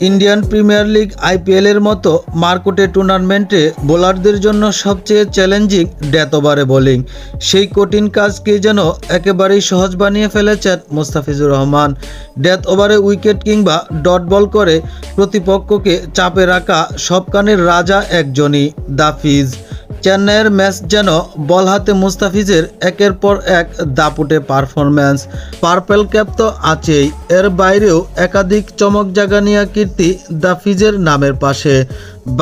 Indian premier league IPL এর মতো মারকুটে টুর্নামেন্টে বোলারদের জন্য সবচেয়ে চ্যালেঞ্জিং ডেথ ওভারে বোলিং। সেই কঠিন কাজকে যেন একেবারেই সহজ বানিয়ে ফেলেছেন মুস্তাফিজুর রহমান। ডেথ ওভারে উইকেট কিংবা ডট বল করে প্রতিপক্ষকে চাপে রাখা সবখানের রাজা একজনই, দ্য ফিজ। চেন্নাইয়ের ম্যাচ যেন বল হাতে মুস্তাফিজের একের পর এক দাপুটে পারফরম্যান্স। পার্পেল ক্যাপ তো আছেই, এর বাইরেও একাধিক চমক জাগানিয়া কীর্তি দ্য ফিজের নামের পাশে।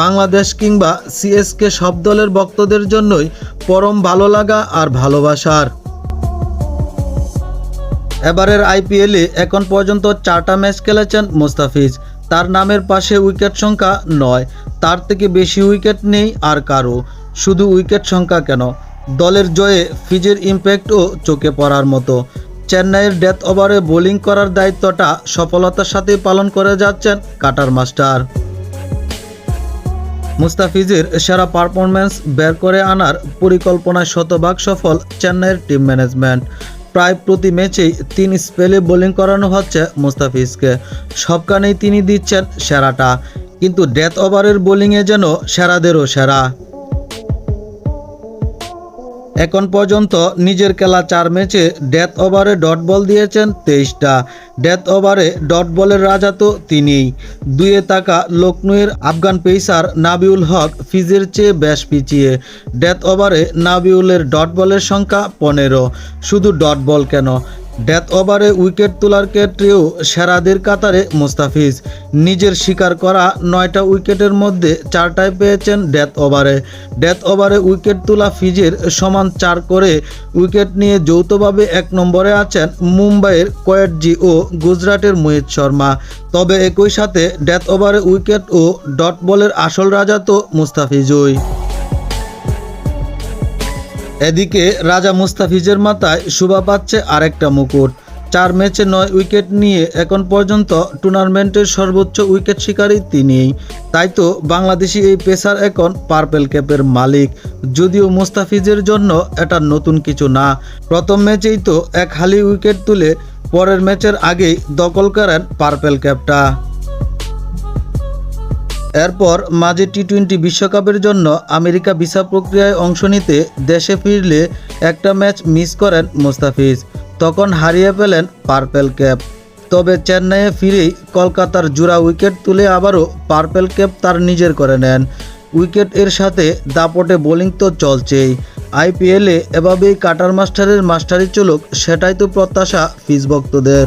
বাংলাদেশ কিংবা সিএসকে সব দলের ভক্তদের জন্যই পরম ভালো লাগা আর ভালোবাসার। এবারের আইপিএলে এখন পর্যন্ত 4টা ম্যাচ খেলেছেন মুস্তাফিজ। তার নামের পাশে উইকেট সংখ্যা 9, তার থেকে বেশি উইকেট নেই আর কারো। শুধু উইকেট সংখ্যা কেন, দলের জয়ে ফিজের ইম্প্যাক্টও চোখে পড়ার মতো। চেন্নাইয়ের ডেথ ওভারে বোলিং করার দায়িত্বটা সফলতার সাথে পালন করে যাচ্ছেন কাটার মাস্টার। মুস্তাফিজের সেরা পারফরম্যান্স বের করে আনার পরিকল্পনায় শতভাগ সফল চেন্নাইয়ের টিম ম্যানেজমেন্ট। প্রায় প্রতি ম্যাচেই 3 স্পেলে বোলিং করানো হচ্ছে মুস্তাফিজকে। সবখানেই তিনি দিচ্ছেন সেরাটা, কিন্তু ডেথ ওভারের বোলিংয়ে যেন সেরাদেরও সেরা। এখন পর্যন্ত নিজের খেলা 4 ম্যাচে ডেথ ওভারে ডট বল দিয়েছেন 23টা। ডেথ ওভারে ডট বলের রাজা তো তিনিই। 2-এ থাকা লখনউয়ের আফগান পেসার নাবিউল হক ফিজের চেয়ে বেশ পিছিয়ে। ডেথ ওভারে নাবিউলের ডট বলের সংখ্যা 15। শুধু ডট বল কেন, ডেথ ওভারে উইকেট তোলার ক্ষেত্রেও সেরাদের কাতারে মুস্তাফিজ। নিজের শিকার করা 9টা উইকেটের মধ্যে 4টাই পেয়েছেন ডেথ ওভারে। ডেথ ওভারে উইকেট তোলা ফিজের সমান 4 করে উইকেট নিয়ে যৌথভাবে 1 নম্বরে আছেন মুম্বাইয়ের কোয়েটজি ও গুজরাটের মোহিত শর্মা। তবে একই সাথে ডেথ ওভারে উইকেট ও ডট বলের আসল রাজা তো মুস্তাফিজই। এদিকে রাজা মুস্তাফিজের মাথায় শোভা পাচ্ছে আরেকটা মুকুট। 4 ম্যাচে 9 উইকেট নিয়ে এখন পর্যন্ত টুর্নামেন্টের সর্বোচ্চ উইকেট শিকারী তিনিই। তাই তো বাংলাদেশি এই পেসার এখন পার্পেল ক্যাপের মালিক। যদিও মুস্তাফিজের জন্য এটা নতুন কিছু না, প্রথম ম্যাচেই তো এক হালি উইকেট তুলে পরের ম্যাচের আগেই দখল করেন পার্পেল ক্যাপটা। এরপর মাঝে টি-20 বিশ্বকাপের জন্য আমেরিকা ভিসা প্রক্রিয়ায় অংশ নিতে দেশে ফিরলে একটা ম্যাচ মিস করেন মুস্তাফিজ। তখন হারিয়ে ফেলেন পার্পেল ক্যাপ। তবে চেন্নাইয়ে ফিরেই কলকাতার জোড়া উইকেট তুলে আবারও পার্পেল ক্যাপ তার নিজের করে নেন। উইকেট এর সাথে দাপটে বোলিং তো চলছেই। আইপিএলে এভাবেই কাটার মাস্টারের মাস্টারি চলুক, সেটাই তো প্রত্যাশা ফিজ ভক্তদের।